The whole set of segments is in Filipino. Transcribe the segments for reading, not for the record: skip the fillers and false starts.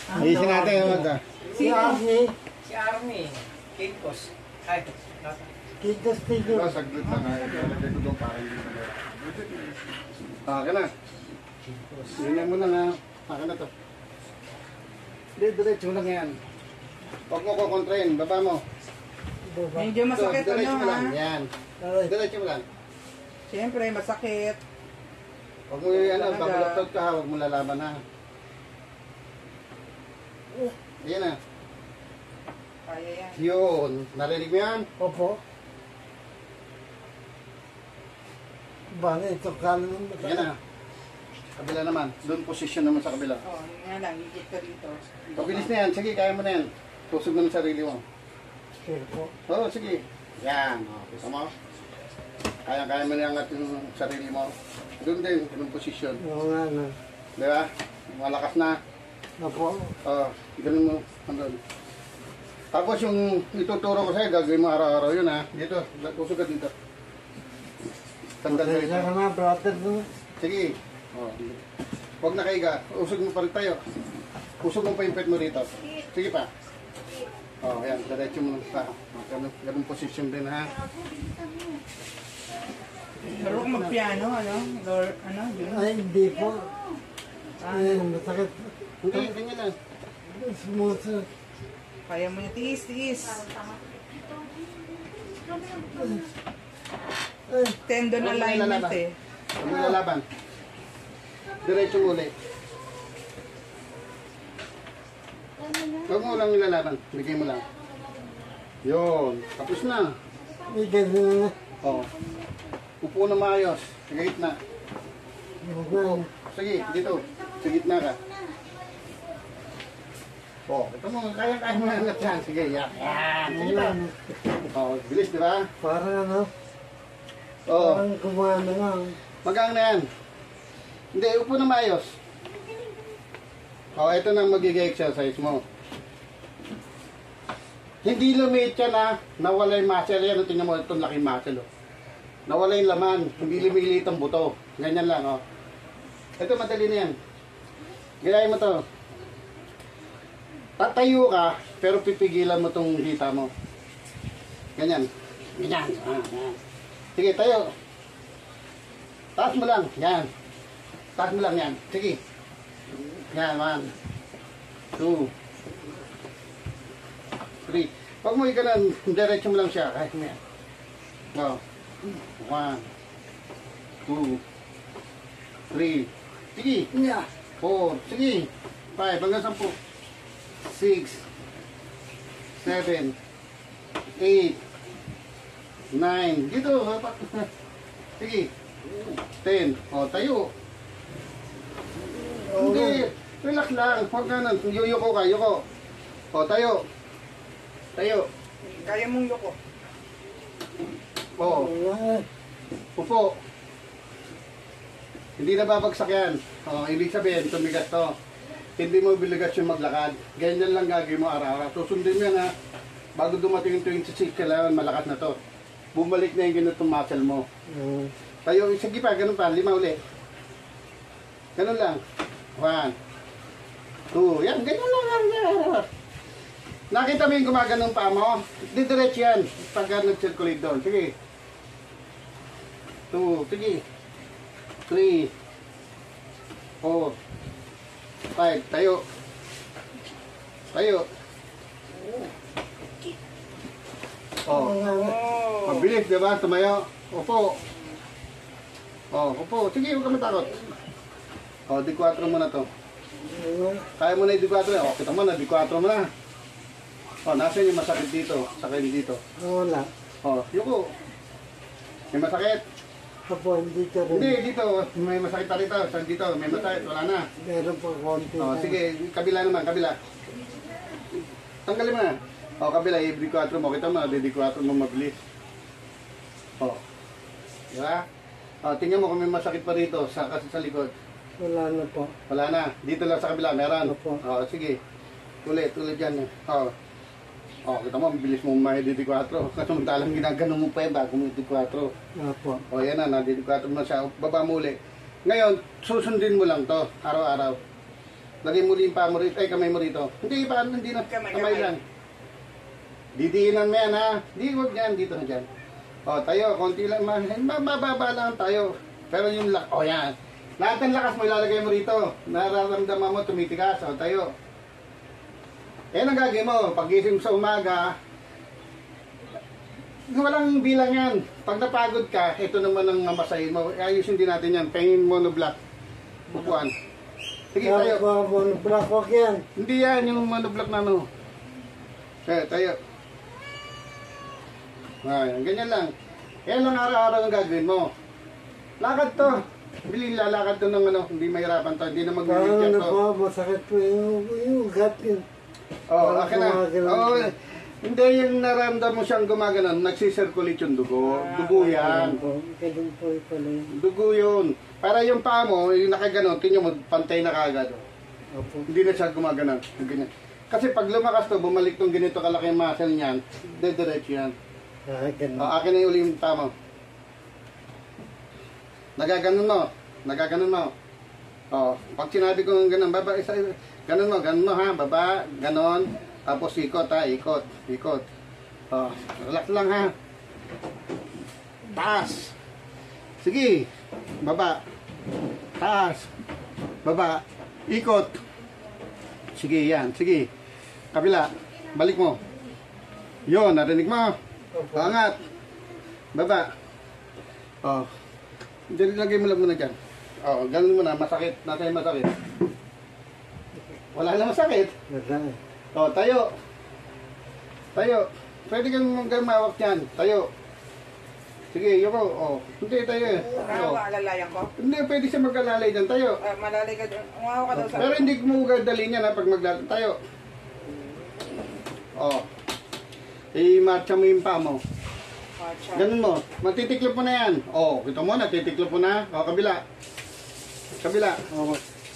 Ayusin natin yung mga. Si Arnie. Si Arnie. Kinkos. Ay, Kinkos Tigo. Saglit na nga. Lagay ko doon para hindi na. Okay na. Yun mo na na. Akin na to. Diretso lang yan. Huwag mo kukontrain. Baba mo. Medyo masakit Diretso ano mo lang. ha. Yan. Diretso mo lang. Siyempre, masakit. Huwag mo yung ano, babuloktot ka ha. Huwag mo lalaban ha. Yan na. Kaya yan. Yun. Narinig mo yan? Opo. Bale, ito kanan. Yan na. Kabila naman. Doon posisyon naman sa kabila. Oo, yun nga lang. Higit ka dito. Pabilis na yan. Sige, kaya mo na yan. Tusog naman sarili mo. Sige po. Oo, sige. Yan. O, kita mo? Kaya mo na angat yung sarili mo. Doon din, yung posisyon. Oo nga na. Di ba? Malakas na. Opo. Oo, ganun mo. Andun. Tapos yung ituturo ko sa'yo, gagawin mo araw-araw yun ha. Dito, tusog ka dito. Tandal ka Pasensya dito. ka na, brother. Sige. Oh. Huwag na kaiga. Usog mo pa rin tayo. Usog mo pa yung pet mo dito. Sige pa. Oh, yan. Diretso mo pa. Ganun posisyon din ha. Pero kung mag-piano, ano? Lord, ano? Yun. Ay, hindi po. Ay, masakit. Hindi, ganyan lang. Smooth. Kaya mo niya. Tiis, tiis. Tendon Huwag mo alignment ilalaban. eh. Huwag mo ilalaban. Diretso mo ulit. Huwag mo lang ilalaban. Bigay mo lang. Yun. Tapos na. May ganun na. Oh. Upo na maayos. Sa gitna. Upo. Sige, dito. Sa gitna ka. Oh, ito mo. Kaya mo angat yan. Sige, yan. Yan. Sige pa. Oh, bilis, di ba? Parang ano? Oo. Parang kumana nga. Magang na yan. Hindi, upo na maayos. Oh, ito na magiging exercise mo. Hindi lumiit yan ha. Nawala yung muscle yan. Tingnan mo, itong laking muscle. Oh. Nawala yung laman. Hindi lumilit ang buto. Ganyan lang. Oh. Ito, madali na yan. Gayahin mo to. Tatayo ka, pero pipigilan mo tong hita mo. Ganyan. Ganyan. Yan. Sige, tayo. Taas mo lang. Yan. Taas mo lang yan. Sige. Yan, 1, 2, 3. Huwag mo ikanan, diretso mo lang siya. Kahit mo yan. Oh. 1, 2, 3. Sige. 4. Sige. 5. Hanggang 10. 6, 7, 8, 9. Dito. Sige. 10. O, tayo. Hindi. Relax lang. Huwag ka nun. Yuyuko ka. Yuko. O, tayo. Tayo. Kaya mong yuko. O. Upo. Hindi na babagsak yan. O, ibig sabihin, tumigas to. Hindi mo biligas yung maglakad. Ganyan lang gagawin mo araw-araw. Susundin mo yan ha. Bago dumating yung 26, kailangan malakas na to. Bumalik na yung ganitong muscle mo. Tayo, sige pa, ganun pa. 5 uli. Ganun lang. 1, 2. Yan, ganun lang. Nakita mo yung gumaganong pa mo? Didiretso yan. Pagka nag-circulate doon. Sige. 2. Sige. 3. 4. 5. Tayo. Tayo. Oh. Mabilis, di ba? Tumayo. Upo. Oh, upo. Sige, huwag ka matakot. Oh, D4 mo na to. Kaya mo na yung D4. Oh, kita mo na, D4 mo na. Oh, nasa yung masakit dito. Sakit dito. Wala. Oh, yuko. May masakit. Apo, hindi ka rin. Hindi, dito. May masakit pa rito. Saan dito? May masakit. Wala na. Meron pa konti. Oh, sige. Kabila naman. Kabila. Tanggalin mo na. Oh, kabila. D4 mo. Kita mo. D4 mo mabilis. Oh. Diba? Oh, tingnan mo kung may masakit pa rito. Kasi sa likod. Wala na po. Wala na. Dito lang sa kabila. Meron. Opo. Oh, sige. Ulit dyan. Oh. Oh, kita mo, mabilis mo may D4. Kasamantalang ginagano mo pa bago mo D4. Apo. O yan na, D4 mo siya. Baba mo uli. Ngayon, susundin mo lang to araw-araw. Lagay mo rin pa mo rito. Ay, kamay mo rito. Hindi, paano? Hindi na. Kamay, Kamay kamay. lang. Didiinan mo yan, ha? Di, huwag yan. Dito na dyan. O, tayo. Konti lang. Mababa lang tayo. Pero yung yan. Lahat ng lakas mo ilalagay mo rito. Nararamdaman mo, tumitigas. O, tayo. Yan ang gagawin mo. Pag-gising sa umaga, walang bilang yan. Pag napagod ka, ito naman ang mamasahin mo. Ayusin din natin yan. Pengin monoblock. Upuan. Sige, tayo. Black walk yan. Hindi yan, yung monoblock na ano. Tayo. Ayan, ganyan lang. Yan lang araw-araw ang gagawin mo. Lakad to. Bili lalakad to ng ano, hindi mahirapan to. Hindi na Parang mag-wheelchair ano to. po, masakit po yung ugat yun. Oh, Parang akin na. gumagalaw. Oh, hindi yung naramdam mo siyang gumaganon, nagsisirculate yung dugo. Dugo yan. Ganun po pala yun. Dugo yun. Para yung paa mo, yung nakaganon, tingnan mo, pantay na kagad. Opo. Hindi na siya gumaganon. Ganyan. Kasi pag lumakas to, bumalik tong ganito kalaki yung muscle niyan, dediretso yan. Ganun. Akin na yung uli yung tama. Nagaganon mo. Nagaganon mo. Pag sinabi ko ng ganun, baba, ganun mo ha, baba, ganon. Tapos ikot ha, ikot. Relax lang ha. Taas. Sige. Baba. Taas. Baba. Ikot. Sige, yan. Sige. Kabila. Balik mo. Yun, narinig mo. Angat. Baba. Diyan, lagay mo lang muna dyan. Ganun mo na. Masakit. Nasa yung masakit. Wala na masakit. Tayo. Tayo. Pwede kang gamawak dyan. Tayo. Sige, yuko. Hindi, tayo eh. Alalayan ko. Hindi, pwede siya mag-alalay dyan. Tayo. Malalay ka doon. Umawa ka daw sa... Pero hindi mo gadalhin yan ha pag maglalay. Tayo. I-marcha mo yung paa mo. Ganun mo. Matitiklop mo na yan. Kita mo, natitiklop mo na. Kabila. Kabila.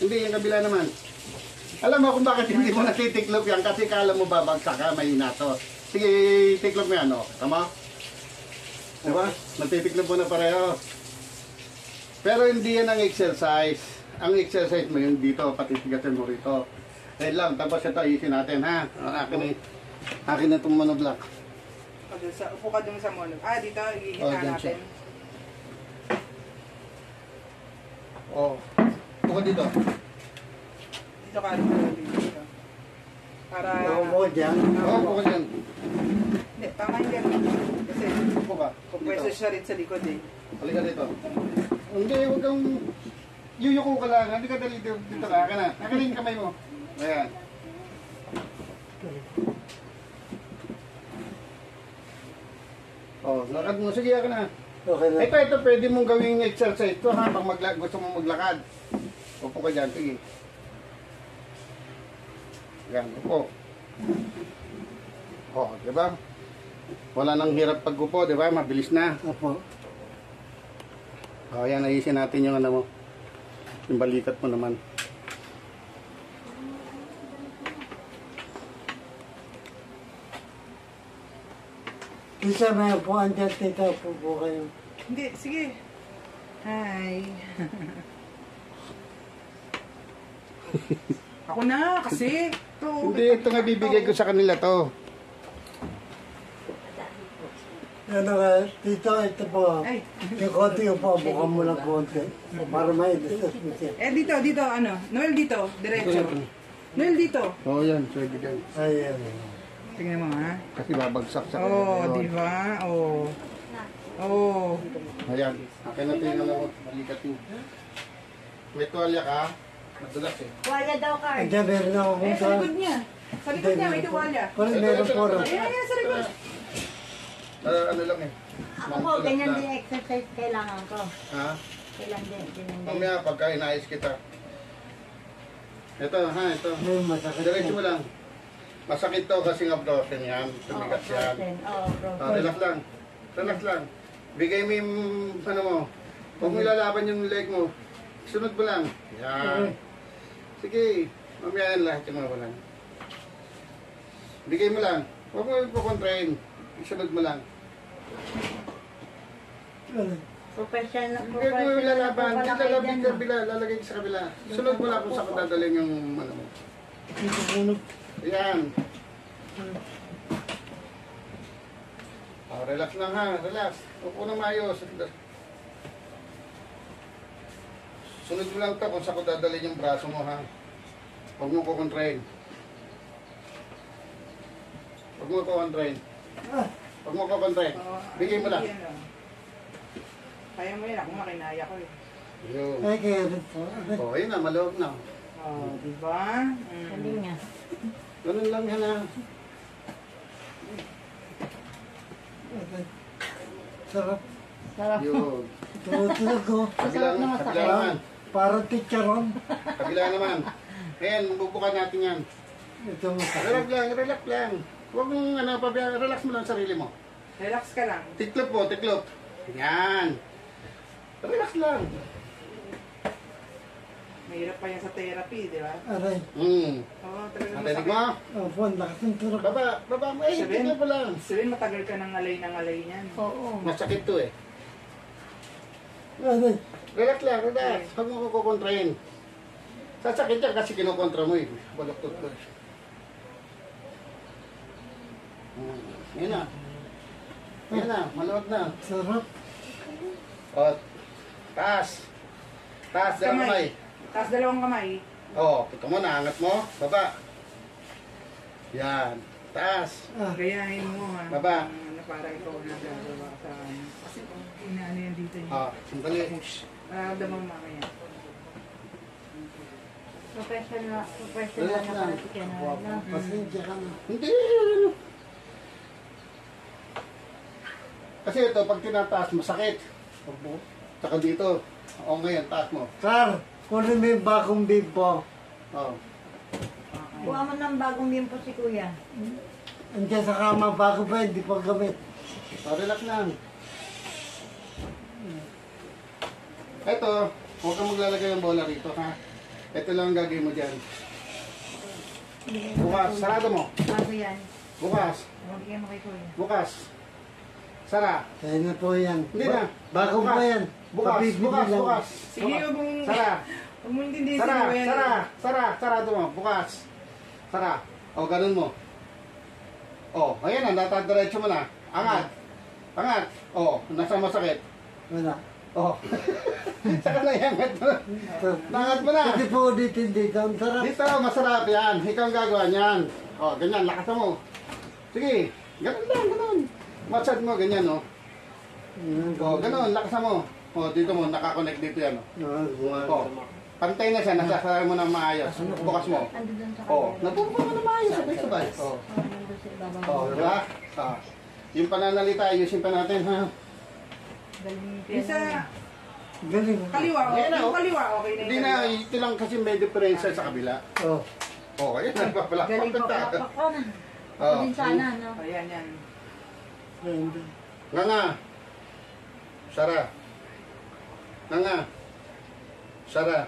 Hindi, yung kabila naman. Alam mo kung bakit hindi mo natitiklop yan? Kasi kala mo babagsak ka, mahina to. Sige, tiklop mo yan. Tama? Diba? Natitiklop mo na pareho. Pero hindi yan ang exercise. Ang exercise mo yun dito, patitigasin mo rito. Ayun lang, tapos ito, isin natin ha. Akin na itong monoblock. Upo ka dun sa mono. Dito, dyan igigita siya. natin. Upo ka dito. Dito ka, dito. Para... Upo dyan. Upo ka dyan. Hindi, tama yung gano'n. Kasi, Upo ka. pupwesto siya rin sa likod eh. Halika dito. Hindi, huwag kang... Yuyuko ka lang. Hindi ka dali dito ka. Akin na. Akin na yung kamay mo. Ayan. Lakad mo. Sige, akin na. Okay na. Ito, pwede mong gawing exercise ito ha. Pag gusto mong maglakad. Upo ka dyan. Sige. Yan, upo. Diba? Wala nang hirap pag-upo, diba? Mabilis na. Opo. Yan, ayusin natin yung ano mo. Yung balikat mo naman. Isa may upuan dyan, tita. Upo po kayo. Hindi, sige. Hi. Ako na, kasi. Hindi, ito nga bibigay ko sa kanila to. Ano ka, tito, ito po. Ay. Yung konti upo, buka mo lang konti. Para ma-discuss mo siya. Dito, Noel dito, diretso. Noel dito. Yan, pwede dyan. Ayan. Tingnan mo ha. Kasi babagsak sa Di ba? Ayan, akin na ito yung ano mo, balikat mo. May tuwalya ka, madulas eh. Wala daw, Carl. Andiyan, meron ako kung Sa saan. likod niya. Sa likod niya, may tuwalya. Parang meron po rin. Ayan, sa likod. Ano lang eh. Ako po, ganyan din exercise kailangan ko. Ha? Kailangan din. Mamaya pagka inayos kita. Ito ha, ito. May masakit. Diretso mo lang. Masakit to kasi nga frozen yan. Tumigas yan. Relax lang. Relax lang. Bigay mo yung ano mo. Huwag mo ilalaban yung leg mo. Sunod mo lang. Yan. Sige. Mamaya yan lahat yung mga walang. Bigay mo lang. Huwag mo ipokontrain. Isunod mo lang. Professional. Hindi mo ilalaban. Hindi lalabing sa kabila. Lalagay sa kabila. Sunod mo lang kung saan ko dadalhin yung ano mo. Ayan. Oh, relax lang ha. Relax. Upo na maayos. Sunod mo lang ito kung saan ko dadalhin yung braso mo ha. Huwag mo kukontrain. Huwag mo kukontrain. Huwag mo kukontrain. Bigay mo lang. Kaya mo yun, ako makinaya ko eh. Yun. Ay, kaya rin po. Oh, ayun na. Maluwag na. Oh, di ba? Hindi nga. Ganun lang yan ha. Sarap. Sarap. Yun. Tulog ko. Kabila naman. Parang teacheron. Kabila naman. Ayan, bubukan natin yan. Ito mo sa Relax lang, relax lang. Huwag mong ano, relax mo lang ang sarili mo. Relax ka lang. Tiklop po, tiklop. Yan. Relax lang. Mahirap pa yan sa therapy, di ba? Aray. Oo, talagang Natinig mo? Opo, ang lakas ng tulog. Baba mo. Eh, Sabihin? tignan mo lang. Sabihin, matagal ka ng alay niyan. Oo. Masakit to eh. Aray. Relax lang, relax. Huwag mo kukontrain. Sasakit yan kasi kinukontra mo eh. Baloktot ko. Yan na. Yan na, maluwag na. Sarap. O, taas. Taas, dalawang kamay. Taas dalawang kamay. O, ito mo, naangat mo. Baba. Yan. Taas. Gayahin mo ha. Baba. Na para ikaw na gagawa sa ano. Kasi kung inaano yan dito niya. O, sandali. Mararamdaman mo mamaya. Professional Relax na lang. pala si Ken. Pasensya ka na. Hindi. Kasi ito, pag tinataas, masakit. Saka dito. O ngayon, taas mo. Sir, kunin mo yung bagong bimpo. O. Kuha mo ng bagong bimpo si Kuya. Andiyan sa kama, bago pa, hindi pa gamit. O, relax lang. Ito, huwag kang maglalagay ng bola rito, ha? Ito lang ang gagawin mo dyan. Bukas, sarado mo. Bago yan. Bukas, Bigyan mo kay Kuya. bukas. Sara. Kaya na po yan. Hindi na. Bago pa yan. Bukas, Pabibili bukas, lang. bukas. Sige, huwag mong... Sara. Huwag mong intindihin si Sara, Noel. sarado mo. Bukas. Sara. O, ganun mo. O, ayan na, natadiretso mo na. Angat. Angat. O, nasa masakit. Wala. O. Saka na iangat mo. Nangat mo na. Pwede po ulitin dito. Ang sarap. Dito, masarap yan. Ikaw ang gagawa niyan. O, ganyan, lakas mo. Sige, ganun lang, ganun. Massage mo, ganyan, o. O, ganun, lakas mo. O, dito mo, nakakonect dito yan, o. Pantay na siya, nasasara mo ng maayos. Bukas mo. Ando dun sa O, kabila. nabubuka mo ng maayos, sabay-sabay. O, Nandun sa ibabaw. o, diba? Yung pananalita, ayusin pa natin, ha? Galing ni Yung sa Galing. kaliwa, Ayan na, yung oh. kaliwa, okay na Hindi yung na, kaliwa. ito lang kasi may diferensya sa kabila. Oh. O, ayun, nagpapalakpak Galing ko. na. Ako na. O, Ako din sana, no? Ayan, yan. nga. Sara. Nga. Sara.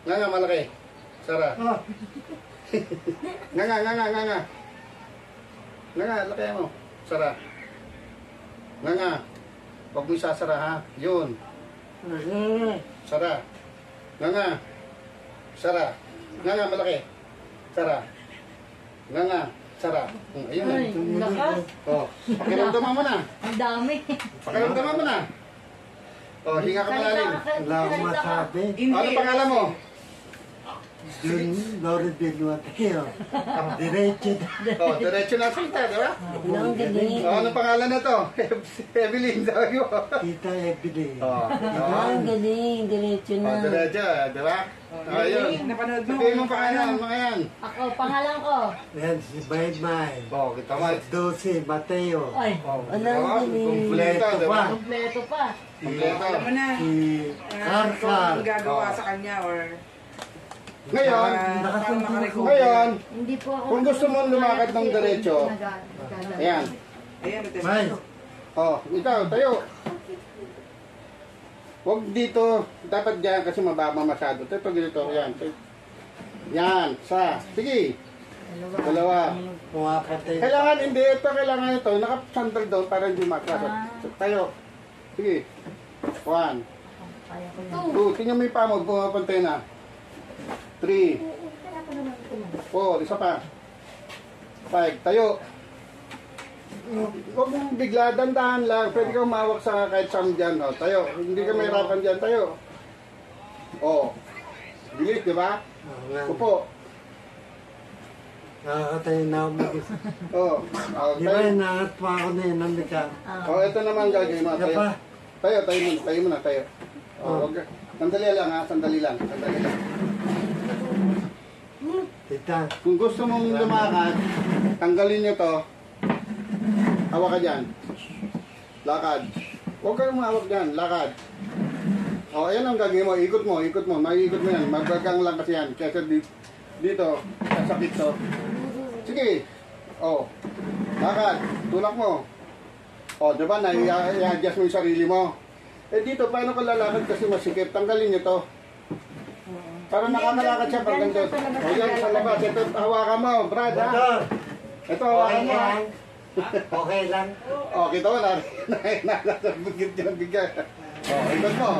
Nga, malaki. Sara. Ah, Nga. Nga, laki mo. Sara. Nga. Huwag mo isasara, ha? Yun. Sara. Nga. Sara. Nga, malaki. Sara. Nga. Sara. Ayun na. Ay, lakas. Oh, pakiramdaman mo na. Ang dami. Pakiramdaman mo na. Oh, hinga ka malalim. wala akong masabi. Ano pangalan mo? Jun, Lord Binuateo. Diretso na. Oh, diretso na salita, di ba? Ang galing. Oh, ano pangalan na to? Evelyn, sabi mo. Tita Ebony. Oh, Ang galing. Diretso oh, diretso, di ba? Oh, yun. Napanood mo. Sabihin mo pangalan, mga yan. Ako, pangalan ko. Yan, si Baymay. Oh, kita mo. 12, Mateo. Ay, Oh, kumpleto, di ba? kompleto pa. Kumpleto. Alam mo na. Si Ikaw Karkar. ang gagawa Oh. sa kanya or... Ngayon, para makarecover. ngayon, Hindi po ako. Kung gusto mo lumakad ng diretso, ayan. Ayan, ito. May, Oh, ikaw, tayo. Huwag dito. Dapat dyan kasi mababa masyado. Ito, pag dito, yan. Yan, sige. Dalawa. pumapatay. Kailangan, hindi. Ito, kailangan ito. Nakasandal doon para hindi matras. Tayo. Sige. 1, Kaya ko yan. 2, tingnan mo yung paa mo, pumapantay na. 3, Kaya ko naman ito. 4, isa pa. 5, tayo. Huwag mong bigla, dandahan lang. Pwede kang umawak sa kahit saan dyan. O, tayo. Hindi ka mahirapan dyan, tayo. O. Bilis, di ba? Upo. Nakakatayo na ako mag-isa. O. Di ba yung nakat pa ako na yun, nandika? O, ito naman gagawin mo. Isa Tayo. pa. Tayo muna, tayo. O, wag ka. Sandali lang ha, sandali lang. Tita, Kung gusto mong lumakad, tanggalin nyo to. Hawak ka dyan. Lakad. Huwag kayong mahawak dyan. Lakad. O, ayan ang gagawin mo. Ikot mo, ikot mo. Maiikot mo yan. Magbagang lang kasi yan. Kesa dito, sasakit to. Sige. O. Lakad. Tulak mo. O, diba? I-adjust mo yung sarili mo. Eh dito, paano ka lalakad kasi masikip? Tanggalin nyo to. Para nakakalakad siya pag nandun. O yan, sa labas. Ito, hawakan mo, Brad, ha? Doktor, Ito, okay hawakan mo, ha? lang. Okay lang. O, kita mo na. Nalabigit ka ng bigyan. O, ikot mo.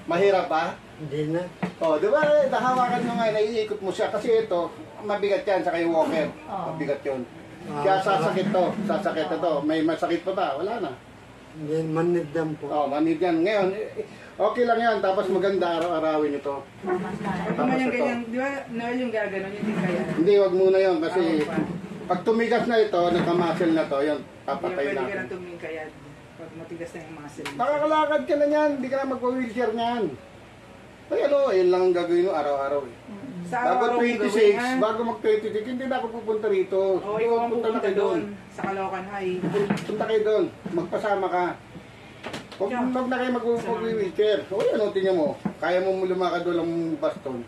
Mahirap ba? Hindi na. O, di ba? Nahawakan mo nga, naiikot mo siya. Kasi ito, mabigat yan sa kayo walker. Mabigat yun. Kaya sasakit to. Sasakit ito. May masakit pa ba? Wala na. Hindi, manidam po. O, manid yan. Ngayon, okay lang yan. Tapos maganda araw-arawin ito. Pag naman yung ganyan, di ba, Noel yung gaganon, yung di kaya. Hindi, wag muna yun. Kasi Ah, pag tumigas na ito, nagka-muscle na to, yun, Hindi papatay pwede ka natin. nang tumingin kaya pag matigas na yung muscle. Nakakalakad ka na yan, hindi ka na magpa-wheelchair niyan. Ay ano, yun lang ang gagawin mo araw-araw eh. Sa Bago araw-araw 26, gawin, ha? bago mag-26, hindi na ako pupunta rito. Oo, ikaw ang Punta na pupunta kayo doon, sa Caloocan High. Punta kayo doon, magpasama ka. Huwag na kayo mag-wheelchair. O yan, o, tingnan mo. Kaya mo lumakad walang baston.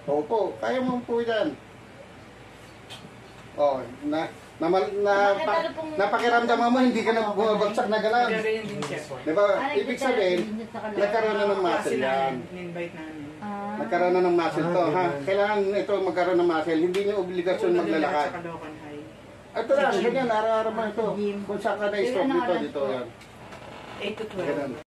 Opo, kaya mo po yan. O, napakiramdaman mo, hindi ka na bumabagsak na galang. Gaganyan din siya. Diba? Ibig sabihin, nagkaroon na ng muscle Kasi yan. in-invite namin. Nagkaroon na ng muscle to, ha? Kailangan ito magkaroon ng muscle. Hindi niyo obligasyon Sa maglalakad. Caloocan High. Ito lang, ganyan, araw-araw mo ito. Kung saan ka na-stop dito, dito yan. 8 to 12. Ganun.